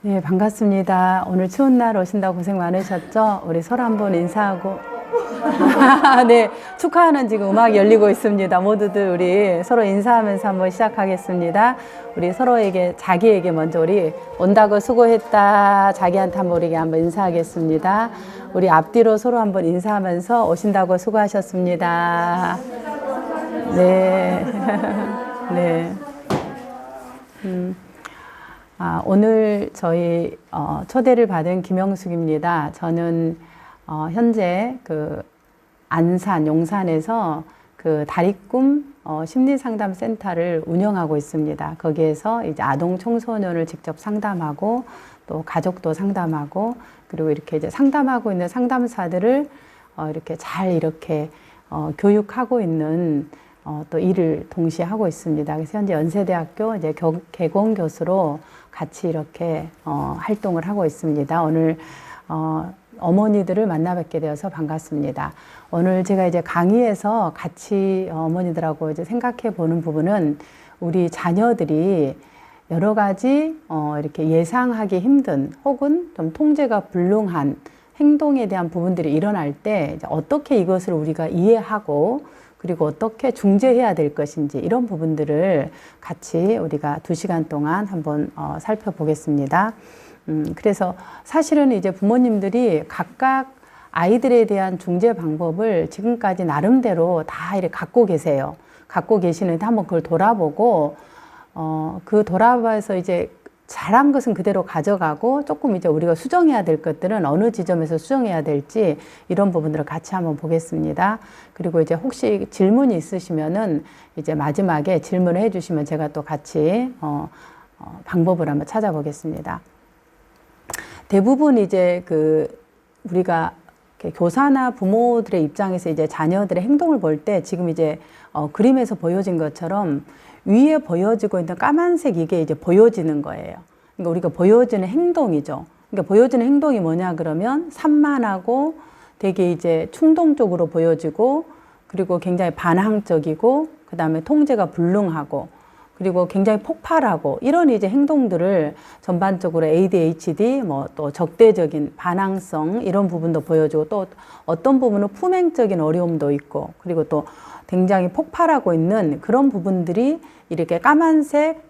네, 반갑습니다. 오늘 추운 날 오신다고 고생 많으셨죠? 우리 서로 한번 인사하고. 네, 축하하는 지금 음악이 열리고 있습니다. 모두들 우리 서로 인사하면서 한번 시작하겠습니다. 우리 서로에게, 자기에게 먼저 우리 온다고 수고했다. 자기한테 한번 우리에게 한번 인사하겠습니다. 우리 앞뒤로 서로 한번 인사하면서 오신다고 수고하셨습니다. 네. 네. 오늘 저희 초대를 받은 김영숙입니다. 저는 현재 그 안산, 용산에서 그 다리꿈 심리상담센터를 운영하고 있습니다. 거기에서 이제 아동 청소년을 직접 상담하고 또 가족도 상담하고 그리고 이렇게 이제 상담하고 있는 상담사들을 이렇게 잘 이렇게 교육하고 있는 또 일을 동시에 하고 있습니다. 그래서 현재 연세대학교 이제 개공 교수로 같이 이렇게 활동을 하고 있습니다. 오늘 어머니들을 만나 뵙게 되어서 반갑습니다. 오늘 제가 이제 강의에서 같이 어머니들하고 이제 생각해 보는 부분은 우리 자녀들이 여러 가지 이렇게 예상하기 힘든 혹은 좀 통제가 불능한 행동에 대한 부분들이 일어날 때 이제 어떻게 이것을 우리가 이해하고 그리고 어떻게 중재해야 될 것인지 이런 부분들을 같이 우리가 2시간 동안 한번 살펴보겠습니다. 그래서 사실은 이제 부모님들이 각각 아이들에 대한 중재 방법을 지금까지 나름대로 다 이렇게 갖고 계세요. 갖고 계시는데 한번 그걸 돌아보고 그 돌아봐서 이제 잘한 것은 그대로 가져가고 조금 이제 우리가 수정해야 될 것들은 어느 지점에서 수정해야 될지 이런 부분들을 같이 한번 보겠습니다. 그리고 이제 혹시 질문이 있으시면은 이제 마지막에 질문을 해주시면 제가 또 같이 방법을 한번 찾아보겠습니다. 대부분 이제 그 우리가 교사나 부모들의 입장에서 이제 자녀들의 행동을 볼 때 지금 이제 그림에서 보여진 것처럼 위에 보여지고 있는 까만색 이게 이제 보여지는 거예요. 그러니까 우리가 보여지는 행동이죠. 그러니까 보여지는 행동이 뭐냐 그러면 산만하고 되게 이제 충동적으로 보여지고 그리고 굉장히 반항적이고 그 다음에 통제가 불능하고 그리고 굉장히 폭발하고 이런 이제 행동들을 전반적으로 ADHD 뭐 또 적대적인 반항성 이런 부분도 보여주고 또 어떤 부분은 품행적인 어려움도 있고 그리고 또 굉장히 폭발하고 있는 그런 부분들이 이렇게 까만색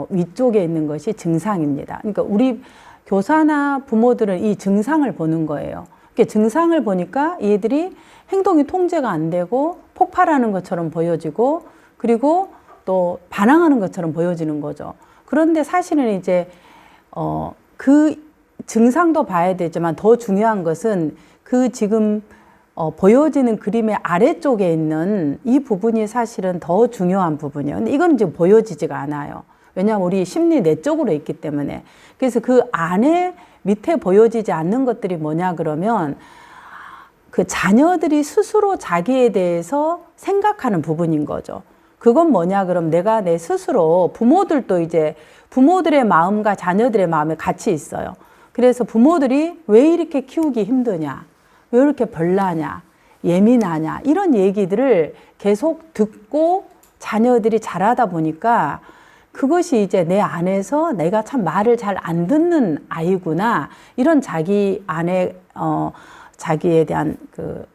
위쪽에 있는 것이 증상입니다. 그러니까 우리 교사나 부모들은 이 증상을 보는 거예요. 이렇게 증상을 보니까 얘들이 행동이 통제가 안 되고 폭발하는 것처럼 보여지고 그리고 또 반항하는 것처럼 보여지는 거죠. 그런데 사실은 이제 그 증상도 봐야 되지만 더 중요한 것은 그 지금 보여지는 그림의 아래쪽에 있는 이 부분이 사실은 더 중요한 부분이에요. 근데 이건 지금 보여지지가 않아요. 왜냐하면 우리 심리 내적으로 있기 때문에. 그래서 그 안에 밑에 보여지지 않는 것들이 뭐냐 그러면 그 자녀들이 스스로 자기에 대해서 생각하는 부분인 거죠. 그건 뭐냐 그럼 내가 내 스스로 부모들도 이제 부모들의 마음과 자녀들의 마음이 같이 있어요. 그래서 부모들이 왜 이렇게 키우기 힘드냐 왜 이렇게 별나냐 예민하냐 이런 얘기들을 계속 듣고 자녀들이 자라다 보니까 그것이 이제 내 안에서 내가 참 말을 잘 안 듣는 아이구나 이런 자기 안에 자기에 대한 그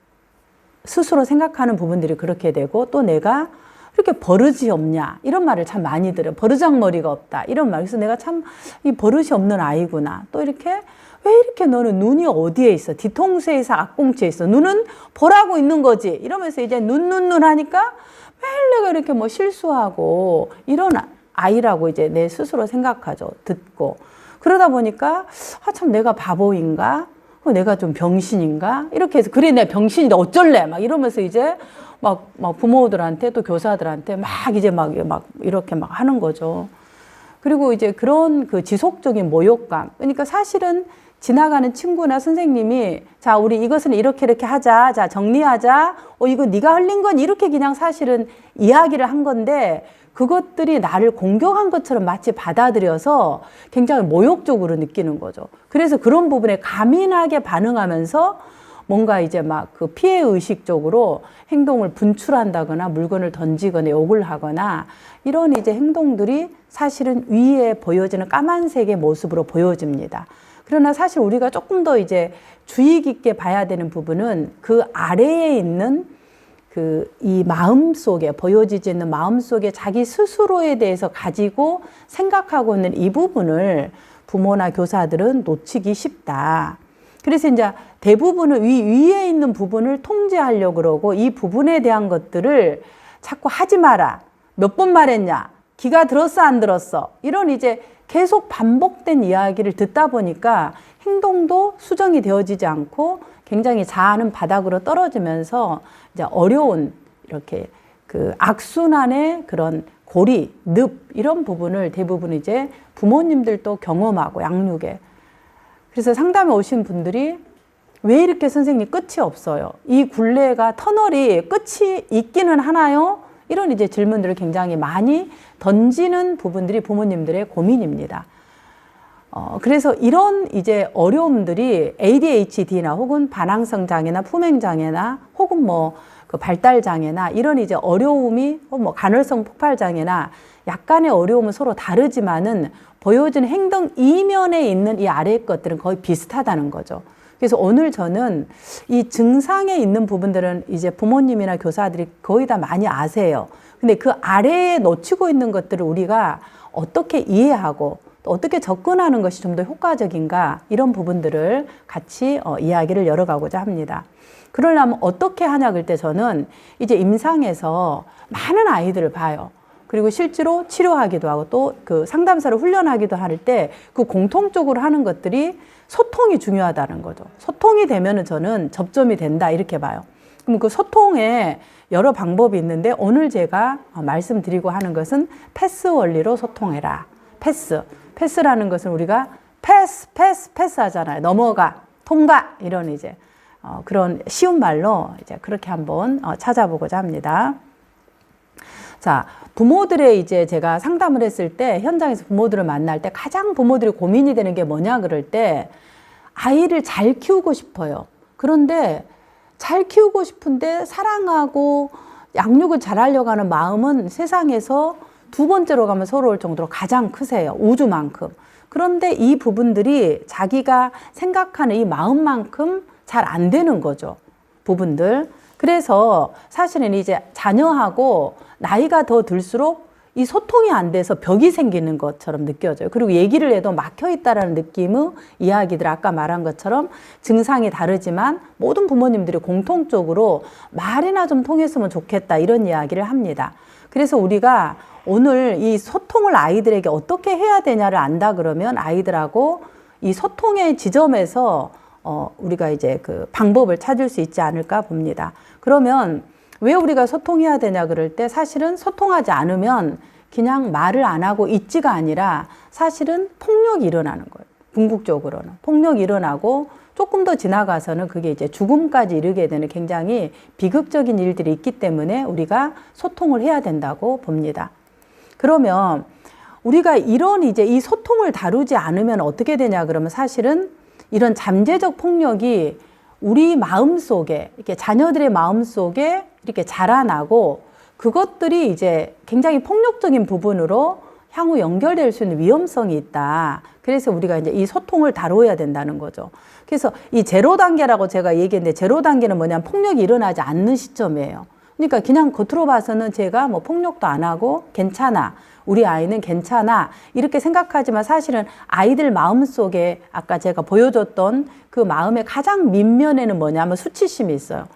스스로 생각하는 부분들이 그렇게 되고 또 내가 이렇게 버릇이 없냐 이런 말을 참 많이 들어요. 버르장머리가 없다 이런 말. 그래서 내가 참 이 버릇이 없는 아이구나. 또 이렇게 왜 이렇게 너는 눈이 어디에 있어? 뒤통수에서 앞꿈치에 있어. 눈은 보라고 있는 거지. 이러면서 이제 눈 하니까 매일 내가 이렇게 뭐 실수하고 이런 아이라고 이제 내 스스로 생각하죠. 듣고. 그러다 보니까 참 내가 바보인가? 내가 좀 병신인가? 이렇게 해서 그래 내가 병신인데 어쩔래? 막 이러면서 이제 막 부모들한테 또 교사들한테 막 이제 막 이렇게 막 하는 거죠. 그리고 이제 그런 그 지속적인 모욕감. 그러니까 사실은 지나가는 친구나 선생님이 자, 우리 이것은 이렇게 하자. 자, 정리하자. 이거 네가 흘린 건 이렇게 그냥 사실은 이야기를 한 건데 그것들이 나를 공격한 것처럼 마치 받아들여서 굉장히 모욕적으로 느끼는 거죠. 그래서 그런 부분에 가민하게 반응하면서 뭔가 이제 막 그 피해 의식적으로 행동을 분출한다거나 물건을 던지거나 욕을 하거나 이런 이제 행동들이 사실은 위에 보여지는 까만색의 모습으로 보여집니다. 그러나 사실 우리가 조금 더 이제 주의 깊게 봐야 되는 부분은 그 아래에 있는 이 마음 속에, 보여지지 않는 마음 속에 자기 스스로에 대해서 가지고 생각하고 있는 이 부분을 부모나 교사들은 놓치기 쉽다. 그래서 이제 대부분은 위에 있는 부분을 통제하려고 그러고 이 부분에 대한 것들을 자꾸 하지 마라. 몇 번 말했냐? 기가 들었어, 안 들었어? 이런 이제 계속 반복된 이야기를 듣다 보니까 행동도 수정이 되어지지 않고 굉장히 자아는 바닥으로 떨어지면서 이제 어려운 이렇게 그 악순환의 그런 고리, 늪 이런 부분을 대부분 이제 부모님들도 경험하고 양육에. 그래서 상담에 오신 분들이 왜 이렇게 선생님 끝이 없어요? 이 굴레가 터널이 끝이 있기는 하나요? 이런 이제 질문들을 굉장히 많이 던지는 부분들이 부모님들의 고민입니다. 그래서 이런 이제 어려움들이 ADHD나 혹은 반항성 장애나 품행 장애나 혹은 뭐 그 발달 장애나 이런 이제 어려움이 뭐 간헐성 폭발 장애나 약간의 어려움은 서로 다르지만은 보여지는 행동 이면에 있는 이 아래의 것들은 거의 비슷하다는 거죠. 그래서 오늘 저는 이 증상에 있는 부분들은 이제 부모님이나 교사들이 거의 다 많이 아세요. 근데 그 아래에 놓치고 있는 것들을 우리가 어떻게 이해하고 또 어떻게 접근하는 것이 좀 더 효과적인가 이런 부분들을 같이 이야기를 열어가고자 합니다. 그러려면 어떻게 하냐 그럴 때 저는 이제 임상에서 많은 아이들을 봐요. 그리고 실제로 치료하기도 하고 또 그 상담사를 훈련하기도 할 때 그 공통적으로 하는 것들이 소통이 중요하다는 거죠. 소통이 되면은 저는 접점이 된다 이렇게 봐요. 그럼 그 소통에 여러 방법이 있는데 오늘 제가 말씀드리고 하는 것은 패스 원리로 소통해라. 패스라는 것은 우리가 패스 하잖아요. 넘어가, 통과 이런 이제 그런 쉬운 말로 이제 그렇게 한번 찾아보고자 합니다. 자, 부모들의 이제 제가 상담을 했을 때 현장에서 부모들을 만날 때 가장 부모들이 고민이 되는 게 뭐냐 그럴 때 아이를 잘 키우고 싶어요. 그런데 잘 키우고 싶은데 사랑하고 양육을 잘하려고 하는 마음은 세상에서 두 번째로 가면 서러울 정도로 가장 크세요. 우주만큼. 그런데 이 부분들이 자기가 생각하는 이 마음만큼 잘 안 되는 거죠. 부분들. 그래서 사실은 이제 자녀하고 나이가 더 들수록 이 소통이 안 돼서 벽이 생기는 것처럼 느껴져요. 그리고 얘기를 해도 막혀 있다라는 느낌의 이야기들 아까 말한 것처럼 증상이 다르지만 모든 부모님들이 공통적으로 말이나 좀 통했으면 좋겠다 이런 이야기를 합니다. 그래서 우리가 오늘 이 소통을 아이들에게 어떻게 해야 되냐를 안다 그러면 아이들하고 이 소통의 지점에서 우리가 이제 그 방법을 찾을 수 있지 않을까 봅니다. 그러면 왜 우리가 소통해야 되냐 그럴 때 사실은 소통하지 않으면 그냥 말을 안 하고 있지가 아니라 사실은 폭력이 일어나는 거예요. 궁극적으로는. 폭력이 일어나고 조금 더 지나가서는 그게 이제 죽음까지 이르게 되는 굉장히 비극적인 일들이 있기 때문에 우리가 소통을 해야 된다고 봅니다. 그러면 우리가 이런 이제 이 소통을 다루지 않으면 어떻게 되냐 그러면 사실은 이런 잠재적 폭력이 우리 마음속에 이렇게 자녀들의 마음속에 이렇게 자라나고 그것들이 이제 굉장히 폭력적인 부분으로 향후 연결될 수 있는 위험성이 있다. 그래서 우리가 이제 이 소통을 다뤄야 된다는 거죠. 그래서 이 제로 단계라고 제가 얘기했는데 제로 단계는 뭐냐면 폭력이 일어나지 않는 시점이에요. 그러니까 그냥 겉으로 봐서는 제가 뭐 폭력도 안 하고 괜찮아. 우리 아이는 괜찮아. 이렇게 생각하지만 사실은 아이들 마음속에 아까 제가 보여줬던 그 마음의 가장 밑면에는 뭐냐면 수치심이 있어요.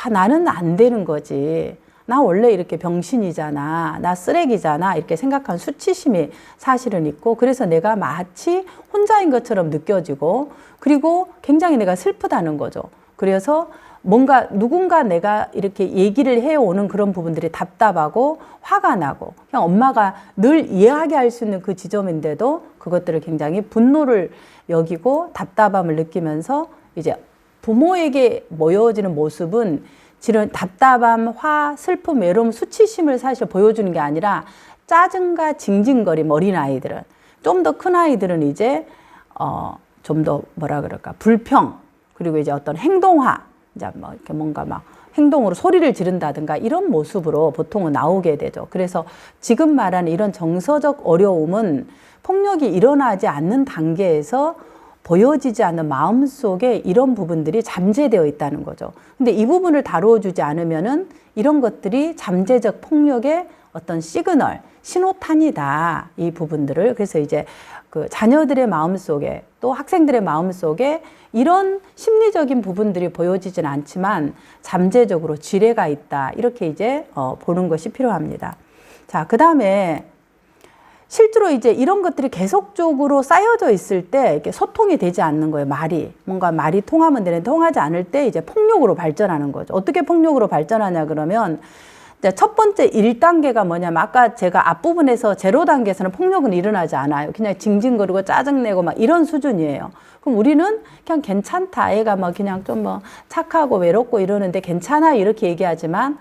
아, 나는 안 되는 거지. 나 원래 이렇게 병신이잖아. 나 쓰레기잖아. 이렇게 생각한 수치심이 사실은 있고 그래서 내가 마치 혼자인 것처럼 느껴지고 그리고 굉장히 내가 슬프다는 거죠. 그래서 뭔가 누군가 내가 이렇게 얘기를 해오는 그런 부분들이 답답하고 화가 나고 그냥 엄마가 늘 이해하게 할 수 있는 그 지점인데도 그것들을 굉장히 분노를 여기고 답답함을 느끼면서 이제 부모에게 모여지는 모습은 지금 답답함, 화, 슬픔, 외로움, 수치심을 사실 보여주는 게 아니라 짜증과 징징거림 어린아이들은 좀 더 큰 아이들은 이제 좀 더 뭐라 그럴까 불평 그리고 이제 어떤 행동화, 이제 뭐 이렇게 뭔가 막 행동으로 소리를 지른다든가 이런 모습으로 보통은 나오게 되죠. 그래서 지금 말하는 이런 정서적 어려움은 폭력이 일어나지 않는 단계에서 보여지지 않는 마음속에 이런 부분들이 잠재되어 있다는 거죠. 근데 이 부분을 다루어주지 않으면은 이런 것들이 잠재적 폭력의 어떤 시그널, 신호탄이다. 이 부분들을. 그래서 이제 그 자녀들의 마음속에 또 학생들의 마음속에 이런 심리적인 부분들이 보여지진 않지만 잠재적으로 지뢰가 있다. 이렇게 이제 보는 것이 필요합니다. 자, 그 다음에 실제로 이제 이런 것들이 계속적으로 쌓여져 있을 때 이렇게 소통이 되지 않는 거예요. 뭔가 말이 통하면 되는데 통하지 않을 때 이제 폭력으로 발전하는 거죠. 어떻게 폭력으로 발전하냐 그러면 첫 번째 1단계가 뭐냐면 아까 제가 앞부분에서 0단계에서는 폭력은 일어나지 않아요. 그냥 징징거리고 짜증내고 막 이런 수준이에요. 그럼 우리는 그냥 괜찮다. 애가 뭐 그냥 좀 뭐 착하고 외롭고 이러는데 괜찮아 이렇게 얘기하지만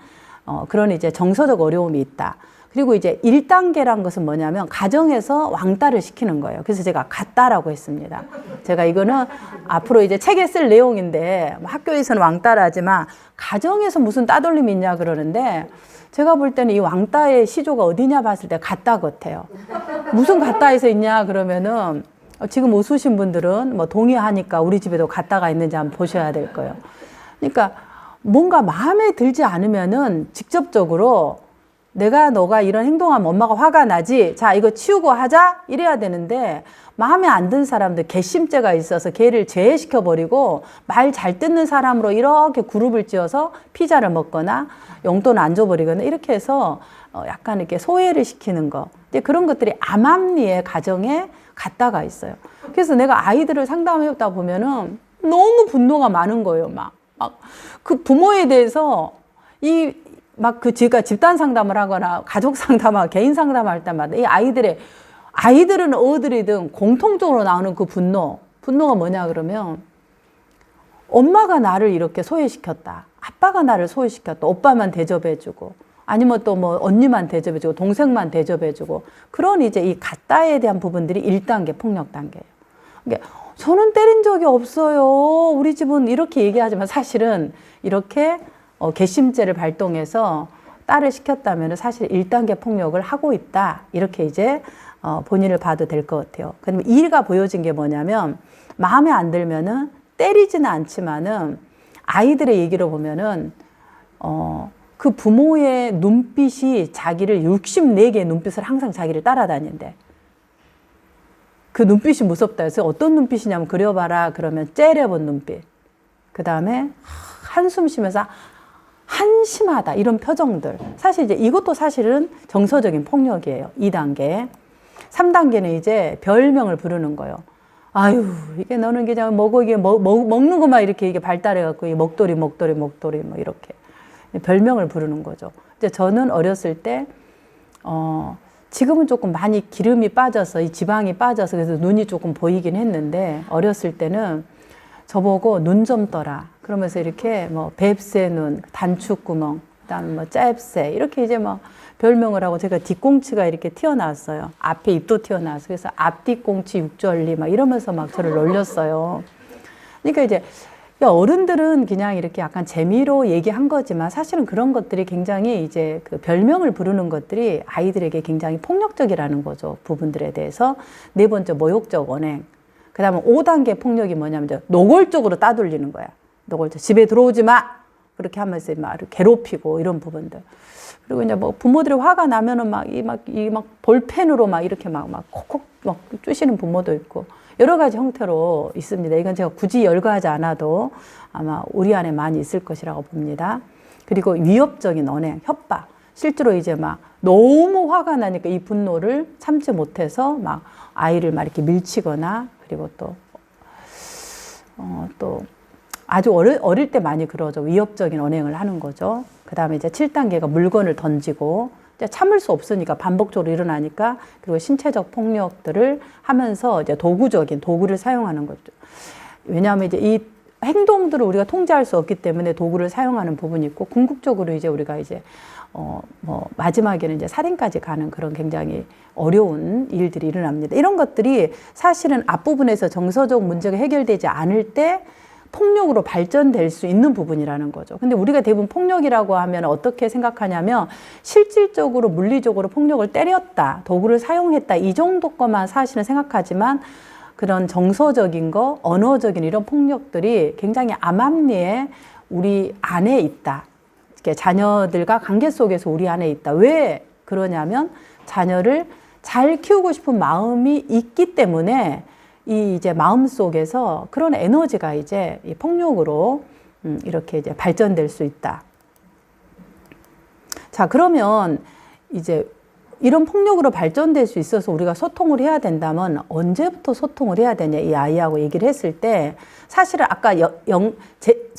그런 이제 정서적 어려움이 있다. 그리고 이제 1단계란 것은 뭐냐면 가정에서 왕따를 시키는 거예요. 그래서 제가 갔다라고 했습니다. 제가 이거는 앞으로 이제 책에 쓸 내용인데 학교에서는 왕따를 하지만 가정에서 무슨 따돌림이 있냐 그러는데 제가 볼 때는 이 왕따의 시조가 어디냐 봤을 때 갔다 같아요. 무슨 갔다에서 있냐 그러면은 지금 웃으신 분들은 뭐 동의하니까 우리 집에도 갔다가 있는지 한번 보셔야 될 거예요. 그러니까 뭔가 마음에 들지 않으면은 직접적으로 너가 이런 행동하면 엄마가 화가 나지. 자, 이거 치우고 하자. 이래야 되는데 마음에 안 든 사람들 괘씸죄가 있어서 걔를 제외시켜버리고 말 잘 듣는 사람으로 이렇게 그룹을 지어서 피자를 먹거나 용돈 안 줘버리거나 이렇게 해서 약간 이렇게 소외를 시키는 거. 이제 그런 것들이 암암리의 가정에 갔다가 있어요. 그래서 내가 아이들을 상담해보다 보면은 너무 분노가 많은 거예요. 막 그 부모에 대해서 제가 집단 상담을 하거나 가족 상담하고 개인 상담할 때마다 이 아이들은 어들이든 공통적으로 나오는 그 분노가 뭐냐 그러면 엄마가 나를 이렇게 소외시켰다. 아빠가 나를 소외시켰다. 오빠만 대접해주고 아니면 또 뭐 언니만 대접해주고 동생만 대접해주고 그런 이제 이 가따에 대한 부분들이 1단계 폭력 단계예요. 그러니까 저는 때린 적이 없어요. 우리 집은 이렇게 얘기하지만 사실은 이렇게 괘씸죄를 발동해서 딸을 시켰다면 사실 1단계 폭력을 하고 있다. 이렇게 이제 본인을 봐도 될 것 같아요. 그러면 이가 보여진 게 뭐냐면 마음에 안 들면은 때리지는 않지만은 아이들의 얘기로 보면은 그 부모의 눈빛이 자기를 64개의 눈빛을 항상 자기를 따라다닌대. 그 눈빛이 무섭다 해서 어떤 눈빛이냐면 그려봐라 그러면 째려본 눈빛. 그 다음에 한숨 쉬면서 한심하다 이런 표정들. 사실 이제 이것도 사실은 정서적인 폭력이에요. 2단계. 3단계는 이제 별명을 부르는 거예요. 아유, 이게 너는 그냥 먹는 것만 이렇게 이게 발달해갖고 먹돌이 뭐 이렇게 별명을 부르는 거죠. 이제 저는 어렸을 때 지금은 조금 많이 기름이 빠져서 이 지방이 빠져서 그래서 눈이 조금 보이긴 했는데 어렸을 때는 저보고 눈 좀 떠라. 그러면서 이렇게 뭐 뱁새 눈, 단추구멍, 그다음에 뭐 짭새 이렇게 이제 뭐 별명을 하고 제가 뒷꽁치가 이렇게 튀어나왔어요. 앞에 입도 튀어나왔어요. 그래서 앞뒤꽁치 육절리 막 이러면서 막 저를 놀렸어요. 그러니까 이제 어른들은 그냥 이렇게 약간 재미로 얘기한 거지만 사실은 그런 것들이 굉장히 이제 그 별명을 부르는 것들이 아이들에게 굉장히 폭력적이라는 거죠. 부분들에 대해서. 4번째 모욕적 언행. 그 다음에 5단계 폭력이 뭐냐면 이제 노골적으로 따돌리는 거야. 노골적. 집에 들어오지 마! 그렇게 하면서 막 괴롭히고 이런 부분들. 그리고 이제 뭐 부모들이 화가 나면은 막 볼펜으로 막 이렇게 막 콕콕 막 쪼시는 부모도 있고 여러 가지 형태로 있습니다. 이건 제가 굳이 열거하지 않아도 아마 우리 안에 많이 있을 것이라고 봅니다. 그리고 위협적인 언행, 협박. 실제로 이제 막 너무 화가 나니까 이 분노를 참지 못해서 막 아이를 막 이렇게 밀치거나 그리고 또 아주 어릴 때 많이 그러죠. 위협적인 언행을 하는 거죠. 그 다음에 이제 7단계가 물건을 던지고 이제 참을 수 없으니까 반복적으로 일어나니까 그리고 신체적 폭력들을 하면서 이제 도구를 사용하는 거죠. 왜냐하면 이제 이 행동들을 우리가 통제할 수 없기 때문에 도구를 사용하는 부분이 있고 궁극적으로 이제 우리가 이제 마지막에는 이제 살인까지 가는 그런 굉장히 어려운 일들이 일어납니다. 이런 것들이 사실은 앞부분에서 정서적 문제가 해결되지 않을 때 폭력으로 발전될 수 있는 부분이라는 거죠. 근데 우리가 대부분 폭력이라고 하면 어떻게 생각하냐면 실질적으로 물리적으로 폭력을 때렸다, 도구를 사용했다 이 정도 것만 사실은 생각하지만 그런 정서적인 거, 언어적인 이런 폭력들이 굉장히 암암리에 우리 안에 있다. 이렇게 자녀들과 관계 속에서 우리 안에 있다. 왜 그러냐면 자녀를 잘 키우고 싶은 마음이 있기 때문에 이 이제 마음 속에서 그런 에너지가 이제 이 폭력으로 이렇게 이제 발전될 수 있다. 자, 그러면 이제 이런 폭력으로 발전될 수 있어서 우리가 소통을 해야 된다면 언제부터 소통을 해야 되냐 이 아이하고 얘기를 했을 때 사실은 아까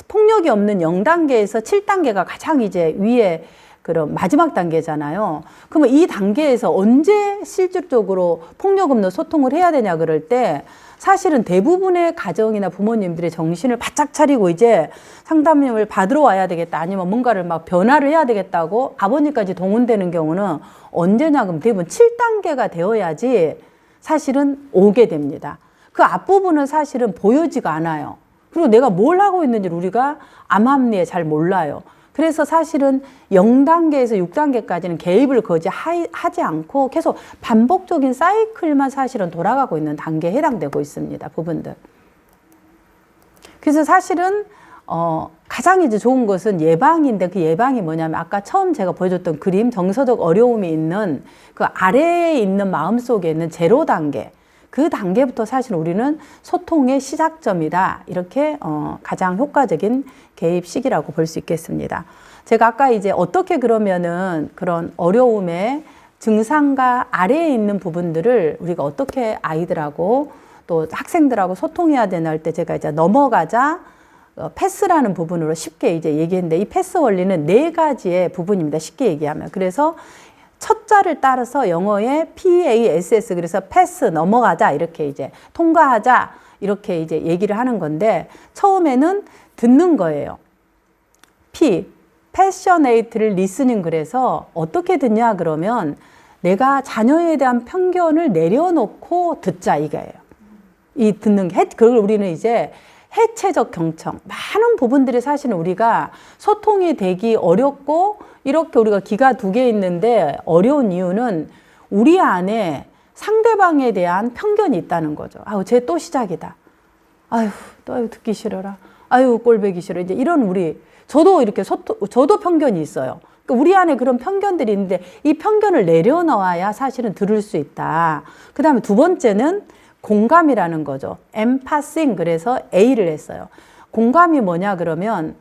폭력이 없는 0단계에서 7단계가 가장 이제 위에 그런 마지막 단계잖아요. 그러면 이 단계에서 언제 실질적으로 폭력 없는 소통을 해야 되냐 그럴 때 사실은 대부분의 가정이나 부모님들의 정신을 바짝 차리고 이제 상담을 받으러 와야 되겠다 아니면 뭔가를 막 변화를 해야 되겠다고 아버님까지 동원되는 경우는 언제냐 그러면 대부분 7단계가 되어야지 사실은 오게 됩니다. 그 앞부분은 사실은 보여지가 않아요. 그리고 내가 뭘 하고 있는지 우리가 암암리에 잘 몰라요. 그래서 사실은 0단계에서 6단계까지는 개입을 거의 하지 않고 계속 반복적인 사이클만 사실은 돌아가고 있는 단계에 해당되고 있습니다. 부분들. 그래서 사실은 가장 이제 좋은 것은 예방인데 그 예방이 뭐냐면 아까 처음 제가 보여줬던 그림 정서적 어려움이 있는 그 아래에 있는 마음속에 있는 제로 단계 그 단계부터 사실 우리는 소통의 시작점이다. 이렇게 가장 효과적인 개입 시기라고 볼 수 있겠습니다. 제가 아까 이제 어떻게 그러면은 그런 어려움의 증상과 아래에 있는 부분들을 우리가 어떻게 아이들하고 또 학생들하고 소통해야 되나 할 때 제가 이제 넘어가자 패스라는 부분으로 쉽게 이제 얘기했는데 이 패스 원리는 4가지의 부분입니다. 쉽게 얘기하면. 그래서 첫 자를 따라서 영어의 PASS 그래서 패스 넘어가자 이렇게 이제 통과하자 이렇게 이제 얘기를 하는 건데 처음에는 듣는 거예요. P passionate를 listening 그래서 어떻게 듣냐 그러면 내가 자녀에 대한 편견을 내려놓고 듣자 이거예요. 이 듣는 게 그걸 우리는 이제 해체적 경청 많은 부분들이 사실은 우리가 소통이 되기 어렵고 이렇게 우리가 귀가 2개 있는데 어려운 이유는 우리 안에 상대방에 대한 편견이 있다는 거죠. 아유, 쟤 또 시작이다. 아유, 또 듣기 싫어라. 아유, 꼴보기 싫어. 이제 이런 저도 이렇게 저도 편견이 있어요. 그러니까 우리 안에 그런 편견들이 있는데 이 편견을 내려놓아야 사실은 들을 수 있다. 그 다음에 2번째는 공감이라는 거죠. empathing 그래서 A를 했어요. 공감이 뭐냐 그러면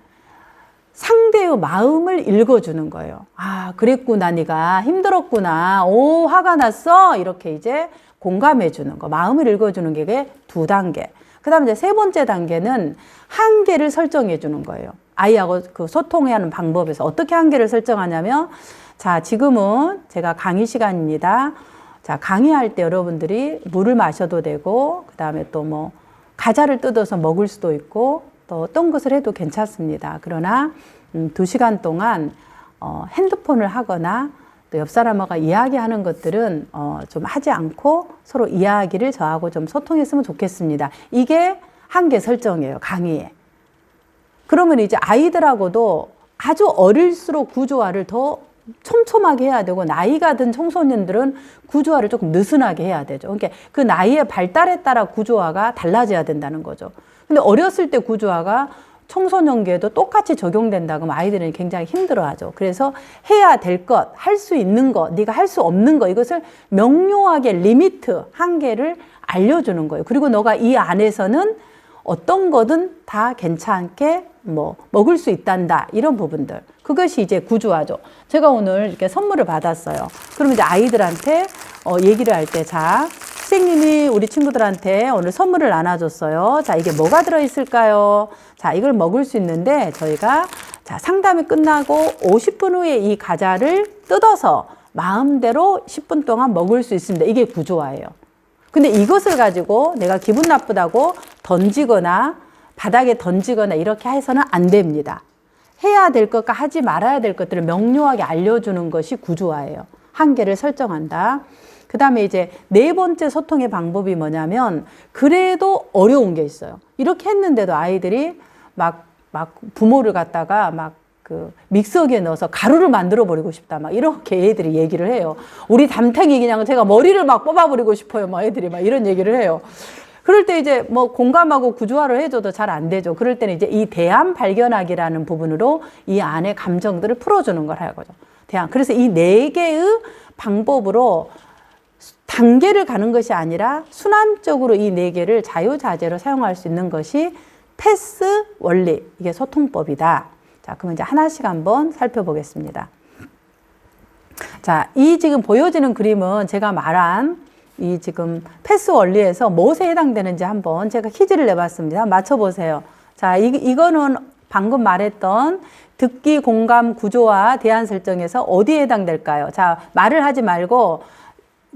상대의 마음을 읽어주는 거예요. 아, 그랬구나, 네가 힘들었구나, 오, 화가 났어, 이렇게 이제 공감해주는 거, 마음을 읽어주는 게 2단계. 그 다음에 이제 3번째 단계는 한계를 설정해주는 거예요. 아이하고 그 소통해야 하는 방법에서 어떻게 한계를 설정하냐면, 자, 지금은 제가 강의 시간입니다. 자, 강의할 때 여러분들이 물을 마셔도 되고, 그 다음에 또 뭐 과자를 뜯어서 먹을 수도 있고, 또 어떤 것을 해도 괜찮습니다. 그러나 2시간 동안 핸드폰을 하거나 또 옆 사람하고 이야기하는 것들은 좀 하지 않고 서로 이야기를 저하고 좀 소통했으면 좋겠습니다. 이게 한계 설정이에요, 강의에. 그러면 이제 아이들하고도 아주 어릴수록 구조화를 더 촘촘하게 해야 되고 나이가 든 청소년들은 구조화를 조금 느슨하게 해야 되죠. 그러니까 그 나이의 발달에 따라 구조화가 달라져야 된다는 거죠. 근데 어렸을 때 구조화가 청소년기에도 똑같이 적용된다 그러면 아이들은 굉장히 힘들어하죠. 그래서 해야 될 것, 할 수 있는 것, 네가 할 수 없는 것 이것을 명료하게 리미트, 한계를 알려주는 거예요. 그리고 너가 이 안에서는 어떤 거든 다 괜찮게 먹을 수 있단다. 이런 부분들. 그것이 이제 구조화죠. 제가 오늘 이렇게 선물을 받았어요. 그러면 이제 아이들한테 얘기를 할 때, 자, 선생님이 우리 친구들한테 오늘 선물을 나눠줬어요. 자, 이게 뭐가 들어있을까요? 자, 이걸 먹을 수 있는데 저희가 자, 상담이 끝나고 50분 후에 이 과자를 뜯어서 마음대로 10분 동안 먹을 수 있습니다. 이게 구조화예요. 근데 이것을 가지고 내가 기분 나쁘다고 던지거나 바닥에 던지거나 이렇게 해서는 안 됩니다. 해야 될 것과 하지 말아야 될 것들을 명료하게 알려주는 것이 구조화예요. 한계를 설정한다. 그 그 다음에 이제 네 번째 소통의 방법이 뭐냐면 그래도 어려운 게 있어요. 이렇게 했는데도 아이들이 막 부모를 갖다가 막 그 믹서기에 넣어서 가루를 만들어 버리고 싶다. 막 이렇게 애들이 얘기를 해요. 우리 담탱이 그냥 제가 머리를 막 뽑아 버리고 싶어요. 막 애들이 막 이런 얘기를 해요. 그럴 때 이제 뭐 공감하고 구조화를 해줘도 잘 안 되죠. 그럴 때는 이제 이 대안 발견하기라는 부분으로 이 안에 감정들을 풀어주는 걸 하는 거죠. 대안. 그래서 이 네 개의 방법으로 단계를 가는 것이 아니라 순환적으로 이 네 개를 자유자재로 사용할 수 있는 것이 패스 원리, 이게 소통법이다. 자, 그러면 이제 하나씩 한번 살펴보겠습니다. 자, 이 지금 보여지는 그림은 제가 말한 이 지금 패스 원리에서 무엇에 해당되는지 한번 제가 퀴즈를 내봤습니다. 맞춰보세요. 자, 이거는 방금 말했던 듣기, 공감, 구조와 대안 설정에서 어디에 해당될까요? 자, 말을 하지 말고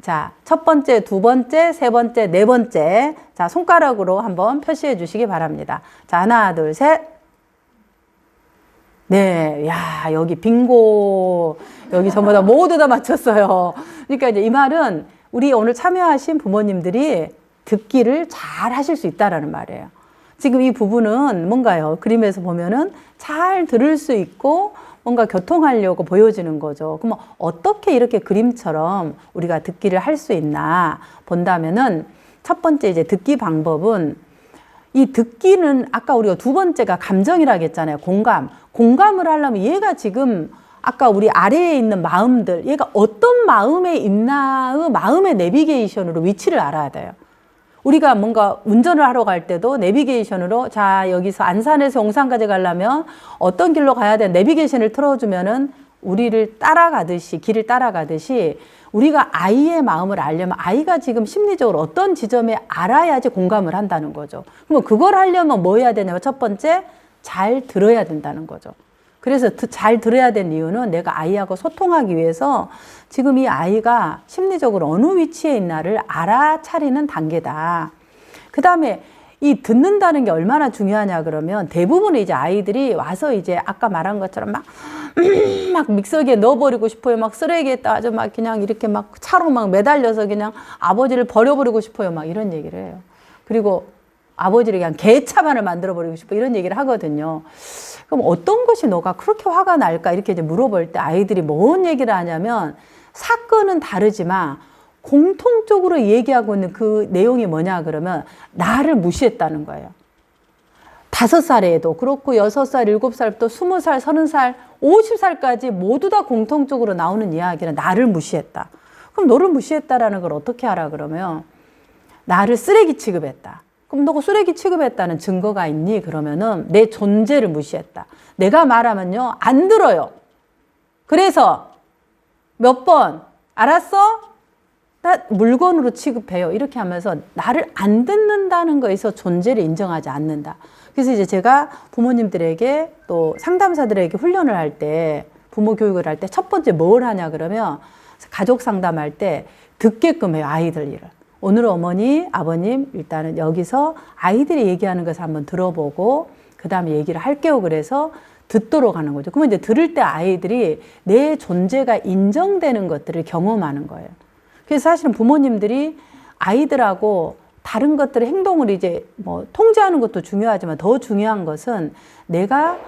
자, 첫 번째, 두 번째, 세 번째, 네 번째. 자, 손가락으로 한번 표시해 주시기 바랍니다. 자, 하나, 둘, 셋. 네, 야, 여기 빙고. 여기 전부 다 모두 다 맞췄어요. 그러니까 이제 이 말은 우리 오늘 참여하신 부모님들이 듣기를 잘 하실 수 있다라는 말이에요. 지금 이 부분은 뭔가요? 그림에서 보면은 잘 들을 수 있고 뭔가 교통하려고 보여지는 거죠. 그럼 어떻게 이렇게 그림처럼 우리가 듣기를 할 수 있나 본다면은 첫 번째 이제 듣기 방법은 이 듣기는 아까 우리가 두 번째가 감정이라고 했잖아요. 공감을 하려면 얘가 지금 아까 우리 아래에 있는 마음들, 얘가 어떤 마음에 있나의 마음의 내비게이션으로 위치를 알아야 돼요. 우리가 뭔가 운전을 하러 갈 때도 내비게이션으로 자, 여기서 안산에서 용산까지 가려면 어떤 길로 가야 돼? 내비게이션을 틀어주면은 우리를 따라가듯이, 길을 따라가듯이 우리가 아이의 마음을 알려면 아이가 지금 심리적으로 어떤 지점에 알아야지 공감을 한다는 거죠. 그러면 그걸 하려면 뭐 해야 되냐면 첫 번째, 잘 들어야 된다는 거죠. 그래서 잘 들어야 되는 이유는 내가 아이하고 소통하기 위해서 지금 이 아이가 심리적으로 어느 위치에 있나를 알아차리는 단계다. 그 다음에 이 듣는다는 게 얼마나 중요하냐 그러면 대부분의 이제 아이들이 와서 이제 아까 말한 것처럼 막 믹서기에 넣어버리고 싶어요. 막 쓰레기에다 아주 막 그냥 이렇게 막 차로 막 매달려서 그냥 아버지를 버려버리고 싶어요. 막 이런 얘기를 해요. 그리고 아버지를 그냥 개차반을 만들어버리고 싶어. 이런 얘기를 하거든요. 그럼 어떤 것이 너가 그렇게 화가 날까? 이렇게 이제 물어볼 때 아이들이 뭔 얘기를 하냐면 사건은 다르지만 공통적으로 얘기하고 있는 그 내용이 뭐냐 그러면 나를 무시했다는 거예요. 5살에도 그렇고 6살, 7살부터 20살, 30살, 50살까지 모두 다 공통적으로 나오는 이야기는 나를 무시했다. 그럼 너를 무시했다라는 걸 어떻게 하라 그러면 나를 쓰레기 취급했다. 그럼 너가 쓰레기 취급했다는 증거가 있니? 그러면은 내 존재를 무시했다. 내가 말하면요 안 들어요. 그래서 몇 번 알았어? 나 물건으로 취급해요. 이렇게 하면서 나를 안 듣는다는 거에서 존재를 인정하지 않는다. 그래서 이제 제가 부모님들에게 또 상담사들에게 훈련을 할 때 부모 교육을 할 때 첫 번째 뭘 하냐 그러면 가족 상담할 때 듣게끔 해요. 아이들 일을. 오늘 어머니, 아버님 일단은 여기서 아이들이 얘기하는 것을 한번 들어보고 그 다음에 얘기를 할게요. 그래서 듣도록 하는 거죠. 그러면 이제 들을 때 아이들이 내 존재가 인정되는 것들을 경험하는 거예요. 그래서 사실은 부모님들이 아이들하고 다른 것들의 행동을 이제 뭐 통제하는 것도 중요하지만 더 중요한 것은 내가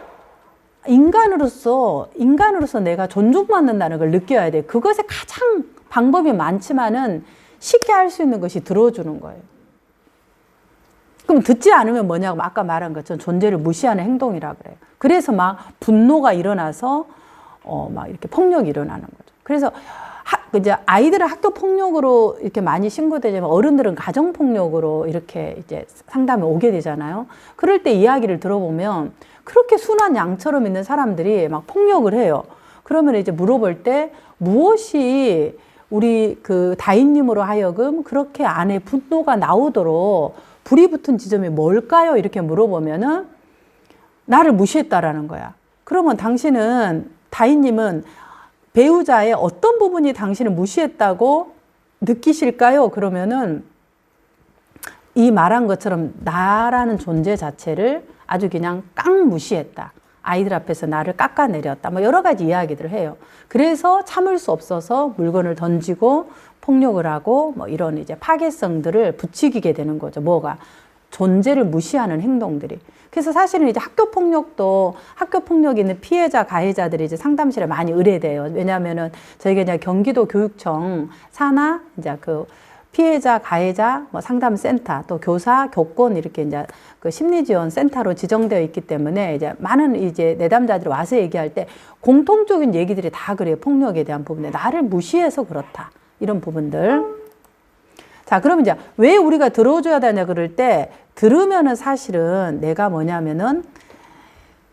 인간으로서 내가 존중받는다는 걸 느껴야 돼. 그것에 가장 방법이 많지만은 쉽게 할 수 있는 것이 들어주는 거예요. 그럼 듣지 않으면 뭐냐고 아까 말한 것처럼 존재를 무시하는 행동이라 그래요. 그래서 막 분노가 일어나서 막 이렇게 폭력이 일어나는 거죠. 그래서 이제 아이들은 학교 폭력으로 이렇게 많이 신고되지만 어른들은 가정 폭력으로 이렇게 이제 상담에 오게 되잖아요. 그럴 때 이야기를 들어보면 그렇게 순한 양처럼 있는 사람들이 막 폭력을 해요. 그러면 이제 물어볼 때 무엇이 우리 그 다인님으로 하여금 그렇게 안에 분노가 나오도록 불이 붙은 지점이 뭘까요? 이렇게 물어보면은 나를 무시했다라는 거야. 그러면 당신은 다인님은 배우자의 어떤 부분이 당신을 무시했다고 느끼실까요? 그러면은 이 말한 것처럼 나라는 존재 자체를 아주 그냥 깡 무시했다. 아이들 앞에서 나를 깎아내렸다. 뭐 여러 가지 이야기들을 해요. 그래서 참을 수 없어서 물건을 던지고 폭력을 하고 뭐 이런 이제 파괴성들을 부추기게 되는 거죠. 뭐가? 존재를 무시하는 행동들이. 그래서 사실은 이제 학교 폭력도 학교 폭력이 있는 피해자, 가해자들이 이제 상담실에 많이 의뢰돼요. 왜냐하면은 저희가 이제 경기도 교육청 산하 이제 그 피해자, 가해자, 뭐 상담센터, 또 교사, 교권 이렇게 이제 그 심리지원센터로 지정되어 있기 때문에 이제 많은 이제 내담자들이 와서 얘기할 때 공통적인 얘기들이 다 그래요. 폭력에 대한 부분에 나를 무시해서 그렇다. 이런 부분들. 자, 그럼 이제 왜 우리가 들어줘야 되냐 그럴 때 들으면은 사실은 내가 뭐냐면은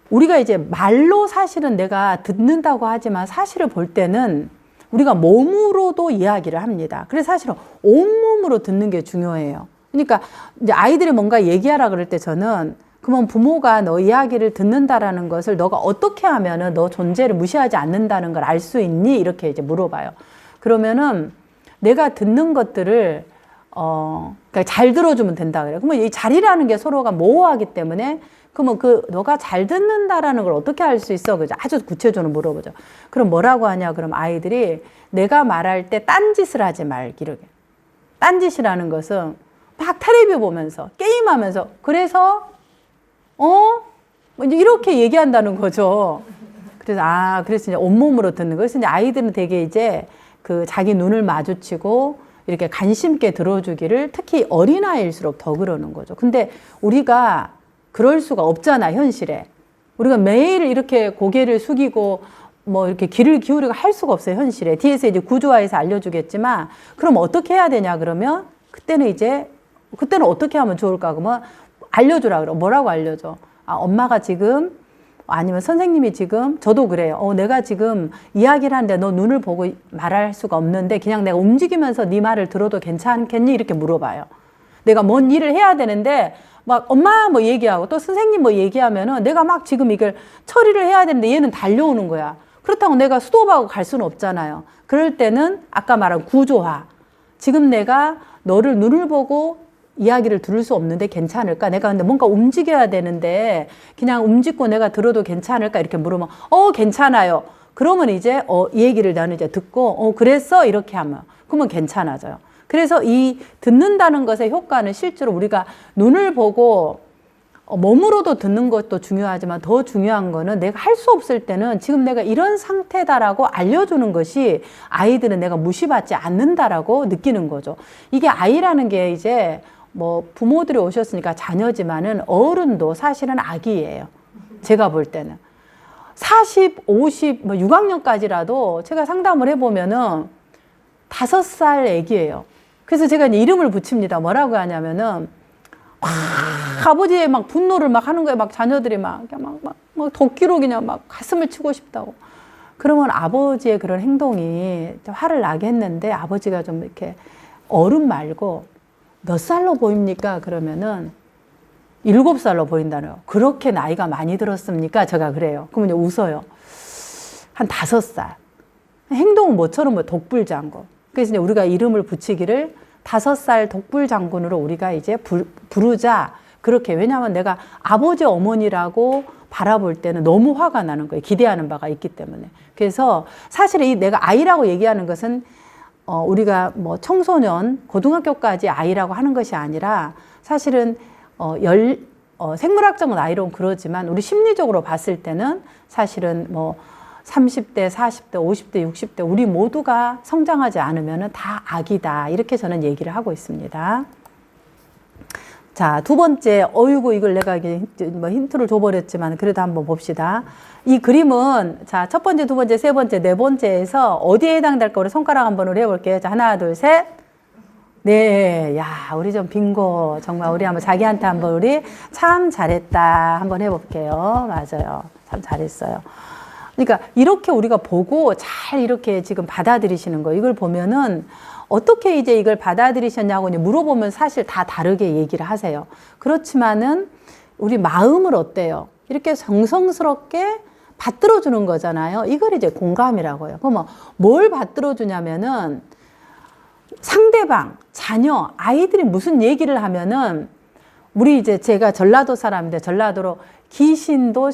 우리가 이제 말로 사실은 내가 듣는다고 하지만 사실을 볼 때는 우리가 몸으로도 이야기를 합니다. 그래서 사실은 온몸으로 듣는 게 중요해요. 그러니까 이제 아이들이 뭔가 얘기하라 그럴 때 저는 그러면 부모가 너 이야기를 듣는다라는 것을 너가 어떻게 하면은 너 존재를 무시하지 않는다는 걸 알 수 있니? 이렇게 이제 물어봐요. 그러면은 내가 듣는 것들을 그러니까 잘 들어주면 된다 그래요. 그러면 이 잘이라는 게 서로가 모호하기 때문에 그러면 너가 잘 듣는다라는 걸 어떻게 알 수 있어? 그죠? 아주 구체적으로 물어보죠. 그럼 뭐라고 하냐? 그럼 아이들이 내가 말할 때 딴짓을 하지 말기 이렇게. 딴짓이라는 것은 막 텔레비 보면서 게임하면서 그래서 뭐 이제 이렇게 얘기한다는 거죠. 그래서 이제 온몸으로 듣는 거. 그래서 이제 아이들은 되게 이제 그 자기 눈을 마주치고 이렇게 관심 있게 들어주기를 특히 어린아이일수록 더 그러는 거죠. 근데 우리가 그럴 수가 없잖아, 현실에. 우리가 매일 이렇게 고개를 숙이고 뭐 이렇게 귀를 기울이고 할 수가 없어요, 현실에. 뒤에서 이제 구조화해서 알려주겠지만 그럼 어떻게 해야 되냐 그러면 그때는 어떻게 하면 좋을까 그러면 알려주라 그래. 뭐라고 알려줘? 엄마가 지금 아니면 선생님이 지금 저도 그래요. 내가 지금 이야기를 하는데 너 눈을 보고 말할 수가 없는데 그냥 내가 움직이면서 네 말을 들어도 괜찮겠니? 이렇게 물어봐요. 내가 뭔 일을 해야 되는데 막 엄마 뭐 얘기하고 또 선생님 뭐 얘기하면은 내가 막 지금 이걸 처리를 해야 되는데 얘는 달려오는 거야. 그렇다고 내가 스톱하고 갈 수는 없잖아요. 그럴 때는 아까 말한 구조화. 지금 내가 너를 눈을 보고 이야기를 들을 수 없는데 괜찮을까? 내가 근데 뭔가 움직여야 되는데 그냥 움직고 내가 들어도 괜찮을까? 이렇게 물으면 괜찮아요. 그러면 이제 이 얘기를 나는 이제 듣고 그랬어? 이렇게 하면 그러면 괜찮아져요. 그래서 이 듣는다는 것의 효과는 실제로 우리가 눈을 보고 몸으로도 듣는 것도 중요하지만 더 중요한 거는 내가 할 수 없을 때는 지금 내가 이런 상태다라고 알려주는 것이 아이들은 내가 무시받지 않는다라고 느끼는 거죠. 이게 아이라는 게 이제 뭐 부모들이 오셨으니까 자녀지만은 어른도 사실은 아기예요. 제가 볼 때는. 40, 50, 뭐 6학년까지라도 제가 상담을 해보면은 5살 애기예요. 그래서 제가 이름을 붙입니다. 뭐라고 하냐면은 아버지의 막 분노를 막 하는 거예요. 막 자녀들이 막 도끼로 그냥 막 가슴을 치고 싶다고. 그러면 아버지의 그런 행동이 화를 나게 했는데 아버지가 좀 이렇게 어른 말고 몇 살로 보입니까? 그러면은 7살로 보인다는 거예요. 그렇게 나이가 많이 들었습니까? 제가 그래요. 그러면 웃어요. 한 5살. 행동은 뭐처럼 독불장군. 그래서 이제 우리가 이름을 붙이기를 5살 독불장군으로 우리가 이제 부르자. 그렇게. 왜냐하면 내가 아버지, 어머니라고 바라볼 때는 너무 화가 나는 거예요. 기대하는 바가 있기 때문에. 그래서 사실 내가 아이라고 얘기하는 것은 우리가 뭐 청소년, 고등학교까지 아이라고 하는 것이 아니라 사실은 생물학적 나이로는 그러지만 우리 심리적으로 봤을 때는 사실은 뭐 30대, 40대, 50대, 60대 우리 모두가 성장하지 않으면 다 아기다. 이렇게 저는 얘기를 하고 있습니다. 자, 두 번째, 이걸 내가 뭐 힌트를 줘버렸지만 그래도 한번 봅시다. 이 그림은 자, 첫 번째, 두 번째, 세 번째, 네 번째에서 어디에 해당될까 우리 손가락 한번 해볼게요. 자, 하나, 둘, 셋. 네, 야, 우리 좀 빙고. 정말 우리 한번 자기한테 한번 우리 참 잘했다. 한번 해볼게요. 맞아요. 참 잘했어요. 그러니까 이렇게 우리가 보고 잘 이렇게 지금 받아들이시는 거 이걸 보면은 어떻게 이제 이걸 받아들이셨냐고 물어보면 사실 다 다르게 얘기를 하세요. 그렇지만은 우리 마음을 어때요? 이렇게 정성스럽게 받들어주는 거잖아요. 이걸 이제 공감이라고 해요. 그러면 뭘 받들어주냐면은 상대방, 자녀, 아이들이 무슨 얘기를 하면은 우리 이제 제가 전라도 사람인데 전라도로 귀신도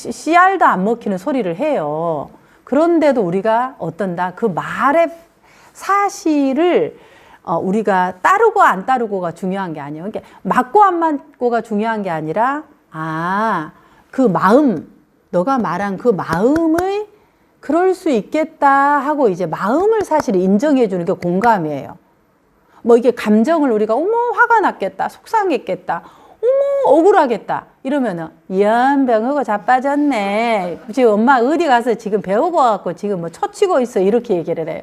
씨알도 안 먹히는 소리를 해요. 그런데도 우리가 어떤다? 그 말의 사실을 우리가 따르고 안 따르고가 중요한 게 아니에요. 그러니까 맞고 안 맞고가 중요한 게 아니라 그 마음, 너가 말한 그 마음의 그럴 수 있겠다 하고 이제 마음을 사실 인정해 주는 게 공감이에요. 뭐 이게 감정을 우리가 어머 화가 났겠다, 속상했겠다, 어머 억울하겠다 이러면은 연병하고 자빠졌네. 지금 엄마 어디 가서 지금 배우고 와갖고 지금 뭐 초치고 있어 이렇게 얘기를 해요.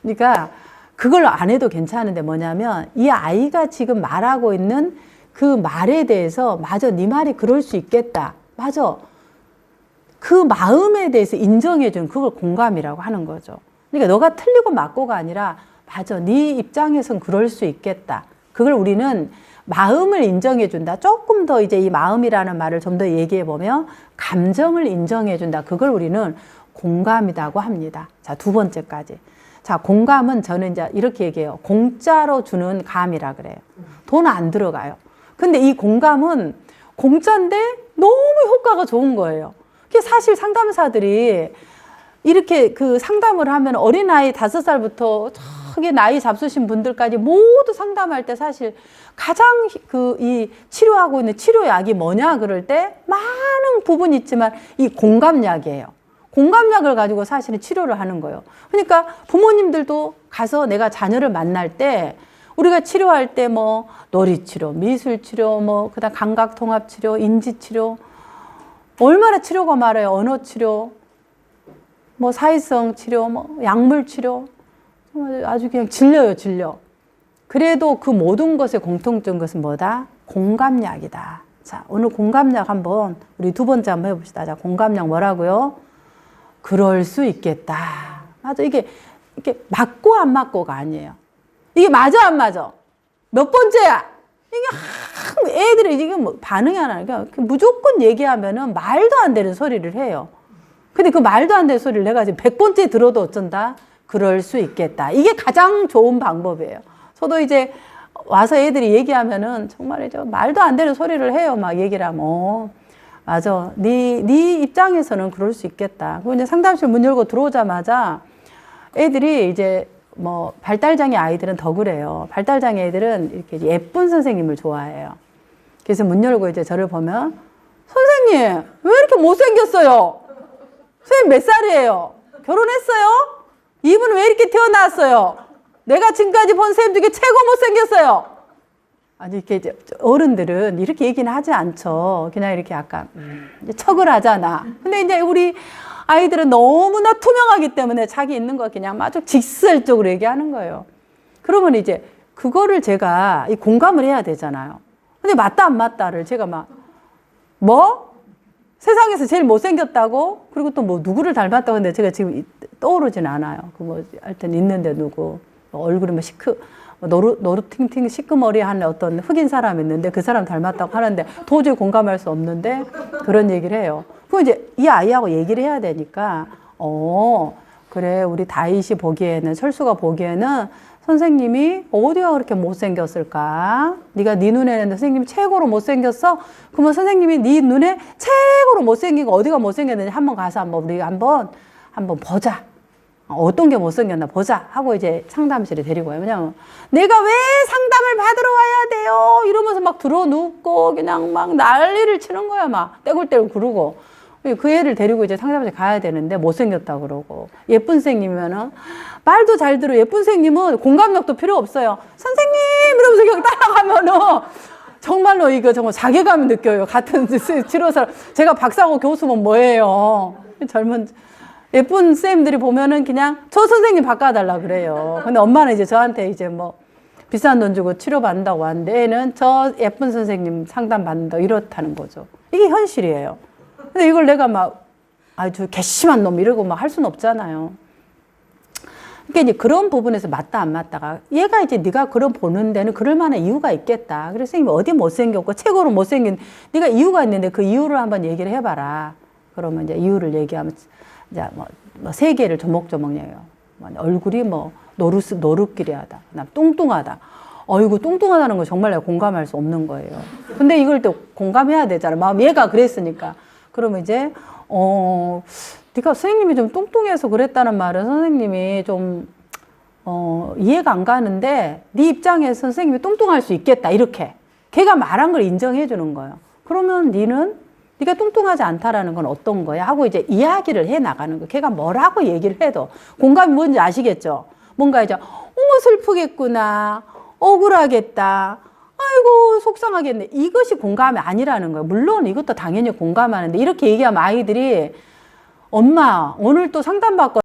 그러니까 그걸 안 해도 괜찮은데 뭐냐면 이 아이가 지금 말하고 있는 그 말에 대해서 맞아 네 말이 그럴 수 있겠다. 맞아. 그 마음에 대해서 인정해 주는 그걸 공감이라고 하는 거죠. 그러니까 너가 틀리고 맞고가 아니라 맞아 네 입장에선 그럴 수 있겠다. 그걸 우리는 마음을 인정해 준다. 조금 더 이제 이 마음이라는 말을 좀 더 얘기해 보면 감정을 인정해 준다. 그걸 우리는 공감이라고 합니다. 자, 두 번째까지. 자, 공감은 저는 이제 이렇게 얘기해요. 공짜로 주는 감이라 그래요. 돈 안 들어가요. 근데 이 공감은 공짜인데 너무 효과가 좋은 거예요. 그게 사실 상담사들이 이렇게 그 상담을 하면 어린아이 5살부터 저기 나이 잡수신 분들까지 모두 상담할 때 사실 가장 이 치료하고 있는 치료약이 뭐냐 그럴 때 많은 부분이 있지만 이 공감약이에요. 공감약을 가지고 사실은 치료를 하는 거예요. 그러니까 부모님들도 가서 내가 자녀를 만날 때 우리가 치료할 때 뭐 놀이치료, 미술치료, 뭐 그다음 감각통합치료, 인지치료 얼마나 치료가 많아요. 언어치료, 뭐 사회성 치료, 뭐 약물치료 아주 그냥 질려요, 질려. 그래도 그 모든 것의 공통적인 것은 뭐다? 공감약이다. 자, 오늘 공감약 한번 우리 두 번째 한번 해봅시다. 자, 공감약 뭐라고요? 그럴 수 있겠다. 맞아. 이게 맞고 안 맞고가 아니에요. 이게 맞아 안 맞아? 몇 번째야? 이게 애들이 지금 뭐 반응이 안 하니까 무조건 얘기하면은 말도 안 되는 소리를 해요. 근데 그 말도 안 되는 소리를 내가 지금 100번째 들어도 어쩐다? 그럴 수 있겠다. 이게 가장 좋은 방법이에요. 저도 이제 와서 애들이 얘기하면은 정말 이제 말도 안 되는 소리를 해요. 막 얘기를 하면. 맞아. 네 입장에서는 그럴 수 있겠다. 그리고 이제 상담실 문 열고 들어오자마자 애들이 이제 뭐 발달장애 아이들은 더 그래요. 발달장애 애들은 이렇게 예쁜 선생님을 좋아해요. 그래서 문 열고 이제 저를 보면 선생님 왜 이렇게 못생겼어요? 선생님 몇 살이에요? 결혼했어요? 이분은 왜 이렇게 태어났어요? 내가 지금까지 본 선생님 중에 최고 못생겼어요. 아니 이렇게 이제 어른들은 이렇게 얘기는 하지 않죠. 그냥 이렇게 약간 척을 하잖아. 근데 이제 우리 아이들은 너무나 투명하기 때문에 자기 있는 거 그냥 아주 직설적으로 얘기하는 거예요. 그러면 이제 그거를 제가 공감을 해야 되잖아요. 근데 맞다 안 맞다를 제가 뭐? 세상에서 제일 못생겼다고? 그리고 또 뭐 누구를 닮았다고 하는데 제가 지금 떠오르진 않아요. 그 뭐 하여튼 있는데 누구 얼굴이 뭐 노루팅팅 시커머리한 어떤 흑인 사람이 있는데 그 사람 닮았다고 하는데 도저히 공감할 수 없는데 그런 얘기를 해요. 그럼 이제 이 아이하고 얘기를 해야 되니까 그래 우리 다윗이 보기에는 철수가 보기에는 선생님이 어디가 그렇게 못생겼을까? 네가 네 눈에는 선생님이 최고로 못생겼어? 그러면 선생님이 네 눈에 최고로 못생긴 거 어디가 못생겼는지 한번 가서 우리 한번 보자. 어떤 게 못생겼나 보자 하고 이제 상담실에 데리고 와요. 왜냐면 내가 왜 상담을 받으러 와야 돼요? 이러면서 막 들어눕고 그냥 막 난리를 치는 거야. 막 떼굴떼굴 구르고. 그 애를 데리고 이제 상담실에 가야 되는데 못생겼다 그러고. 예쁜 선생님이면은 말도 잘 들어. 예쁜 선생님은 공감력도 필요 없어요. 선생님 이러면서 그냥 따라가면은 정말로 이거 정말 자괴감을 느껴요. 같은 치료사 제가 박사고 교수면 뭐예요? 젊은 예쁜 쌤들이 보면은 그냥 저 선생님 바꿔달라 그래요. 근데 엄마는 이제 저한테 이제 뭐 비싼 돈 주고 치료받는다고 하는데 애는 저 예쁜 선생님 상담 받는다 이렇다는 거죠. 이게 현실이에요. 근데 이걸 내가 아주 괘씸한 놈 이러고 할 수는 없잖아요. 그러니까 이제 그런 부분에서 맞다 안 맞다가 얘가 이제 네가 그런 보는 데는 그럴 만한 이유가 있겠다. 그래서 선생님이 어디 못생겼고 최고로 못생긴 네가 이유가 있는데 그 이유를 한번 얘기를 해봐라. 그러면 이제 이유를 얘기하면 이제 세 개를 조목조목 얘기해요. 얼굴이 노루끼리하다. 그다음 뚱뚱하다. 어이구, 뚱뚱하다는 거 정말 내가 공감할 수 없는 거예요. 근데 이걸 또 공감해야 되잖아. 마음, 얘가 그랬으니까. 그러면 이제, 네가 선생님이 좀 뚱뚱해서 그랬다는 말은 선생님이 좀, 이해가 안 가는데, 네 입장에서 선생님이 뚱뚱할 수 있겠다. 이렇게. 걔가 말한 걸 인정해 주는 거예요. 그러면 네가 뚱뚱하지 않다라는 건 어떤 거야? 하고 이제 이야기를 해 나가는 거예요. 걔가 뭐라고 얘기를 해도. 공감이 뭔지 아시겠죠? 뭔가 이제, 어머, 슬프겠구나. 억울하겠다. 아이고, 속상하겠네. 이것이 공감이 아니라는 거예요. 물론 이것도 당연히 공감하는데, 이렇게 얘기하면 아이들이, 엄마, 오늘 또 상담받고